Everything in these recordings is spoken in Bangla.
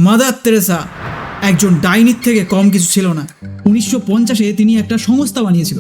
মাদার তেরেসা একজন ডাইনির থেকে কম কিছু ছিল না। 1950-এ তিনি একটা সংস্থা বানিয়েছিল,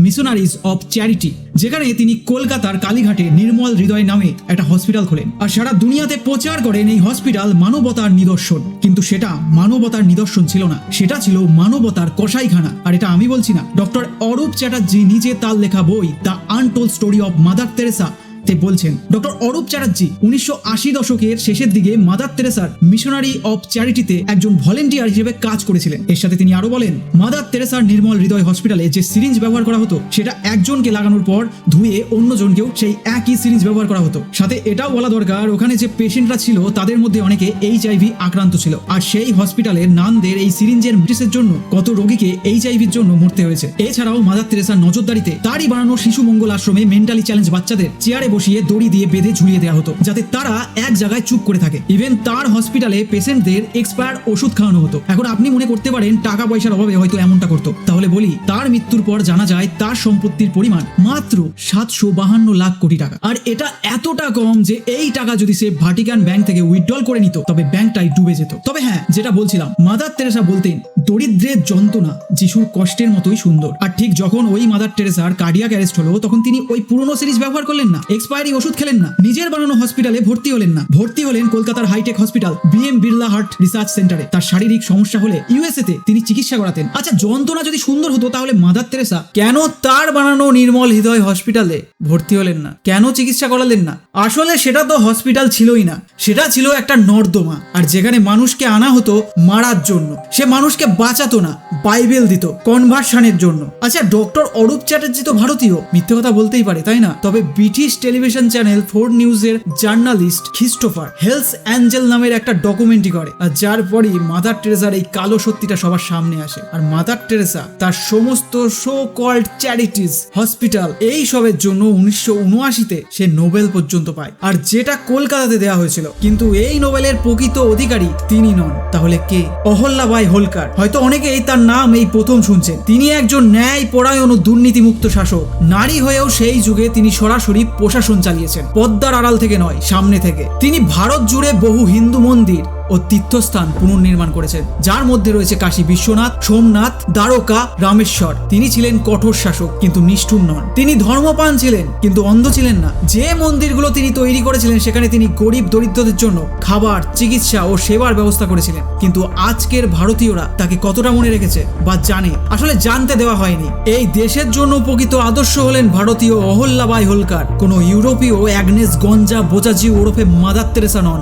মিশনারিজ অফ চ্যারিটি, যেখানে তিনি কলকাতার কালীঘাটে নির্মল হৃদয় নামে একটা হসপিটাল খোলেন আর সারা দুনিয়াতে প্রচার করেন এই হসপিটাল মানবতার নিদর্শন। কিন্তু সেটা মানবতার নিদর্শন ছিল না, সেটা ছিল মানবতার কসাইখানা। আর এটা আমি বলছি না, ডক্টর অরূপ চ্যাটার্জি নিজে তার লেখা বই the untold story of mother Teresa তে বলছেন। ডক্টর অরূপ চ্যাটার্জি 1980 দশকের শেষের দিকে মাদার তেরেসার মিশনারি অফ চ্যারিটিতে একজন ভলেন্টিয়ার হিসেবে কাজ করেছিলেন। এর সাথে তিনি আরো বলেন, মাদার তেরেসার নির্মল হৃদয় হসপিটালে যে সিরিঞ্জ ব্যবহার করা হতো সেটা একজনকে লাগানোর পর ধুয়ে অন্যজনকেও সেই একই সিরিঞ্জ ব্যবহার করা হতো। সাথে এটাও বলা দরকার, ওখানে যে পেশেন্টরা ছিল তাদের মধ্যে অনেকে HIV আক্রান্ত ছিল। আর সেই হসপিটালের নানদের এই সিরিঞ্জের মিসের জন্য কত রোগীকে HIVর জন্য মরতে হয়েছে। এছাড়াও মাদার তেরেসার নজরদারিতে তারই বানানো শিশু মঙ্গল আশ্রমে মেন্টালি চ্যালেঞ্জ বাচ্চাদের চেয়ারে বসিয়ে দড়ি দিয়ে বেঁধে ঝুলিয়ে দেওয়া হতো যাতে তারা এক জায়গায় চুপ করে থাকে। ইভেন তার হসপিটালে পেশেন্টদের এক্সপায়ার ওষুধ খাওয়ানো হতো। এখন আপনি মনে করতে পারেন টাকা পয়সার অভাবে হয়তো এমনটা করতো, তাহলে বলি তার মৃত্যুর পর জানা যায় তার সম্পত্তির পরিমাণ মাত্র 752 লাখ কোটি টাকা। আর এটা এতটা কম যে এই টাকা যদি সে ভাটিকান ব্যাংক থেকে উইথড্রল করে নিত তবে ব্যাংকটাই ডুবে যেত। তবে হ্যাঁ, যেটা বলছিলাম, মাদার তেরেসা বলতেন দরিদ্রের যন্ত্রণা যিশুর কষ্টের মতোই সুন্দর। আর ঠিক যখন ওই মাদার তেরেসার কার্ডিয়াক অ্যারেস্ট হলো তখন তিনি ওই পুরনো সিরিজ ব্যবহার করলেন না, এক্সপায়ারি ওষুধ খেলেন না, নিজের বানানো হসপিটালে ভর্তি হলেন না, ভর্তি হলেন কলকাতার hi-tech hospital BM Birla heart research সেন্টারে। তার শারীরিক সমস্যা হলে USA তে তিনি চিকিৎসা করাতেন। আচ্ছা, যন্ত্রণা যদি সুন্দর হতো তাহলে মাদার তেরেসা কেন তার বানানো নির্মল হৃদয় হসপিটালে ভর্তি হলেন না, কেন চিকিৎসা করালেন না? আসলে সেটা তো হসপিটাল ছিলই না, সেটা ছিল একটা নর্দমা। আর যেখানে মানুষকে আনা হতো মারার জন্য, সে মানুষকে বাঁচাতো না, বাইবেল দিত কনভার্সনের জন্য। আচ্ছা, ডক্টর অরূপ চ্যাটার্জি তো ভারতীয়, মিথ্যে কথা বলতেই পারে, তাই না? তবে ব্রিটিশ টেলিভিশন চ্যানেল 4 নিউজের জার্নালিস্ট খ্রিস্টোফার হেলস অ্যাঞ্জেল নামের একটা ডকুমেন্টারি করে, আর যার পরই মাদার তেরেসার এই কালো সত্যিটা সবার সামনে আসে। আর মাদার তেরেসা তার সমস্ত সো কল্ড চ্যারিটিজ, হসপিটাল, এই সবের জন্য 1979-তে সে নোবেল পর্যন্ত পায়, আর যেটা কলকাতাতে দেওয়া হয়েছিল। কিন্তু এই নোবেলের প্রকৃত অধিকারী তিনি নন। তাহলে কে? অহল্যাবাই হোলকার। হয়তো অনেকেই তার নাম এই প্রথম শুনছেন। তিনি একজন ন্যায় পরায়ণ ও দুর্নীতিমুক্ত শাসক। নারী হয়েও সেই যুগে তিনি সরাসরি প্রশাসন চালিয়েছেন, পদ্মার আড়াল থেকে নয়, সামনে থেকে। তিনি ভারত জুড়ে বহু হিন্দু মন্দির ও তীর্থস্থান পুনর্নির্মাণ করেছেন, যার মধ্যে রয়েছে কাশী বিশ্বনাথ, সোমনাথ, দ্বারকা, রামেশ্বর। তিনি ছিলেন কঠোর শাসক কিন্তু নিষ্ঠুর নন। তিনি ধর্মপ্রাণ ছিলেন কিন্তু অন্ধ ছিলেন না। যে মন্দিরগুলো তিনি তৈরি করেছিলেন সেখানে তিনি গরিব দরিদ্রদের জন্য খাবার, চিকিৎসা ও সেবার ব্যবস্থা করেছিলেন। কিন্তু আজকের ভারতীয়রা তাকে কতটা মনে রেখেছে বা জানে? আসলে জানতে দেওয়া হয়নি। এই দেশের জন্য প্রকৃত আদর্শ হলেন ভারতীয় অহল্যাবাই হোলকার, কোনো ইউরোপীয় অ্যাগনেস গঞ্জা বোচাজি ওরফে মাদার তেরেসা নন।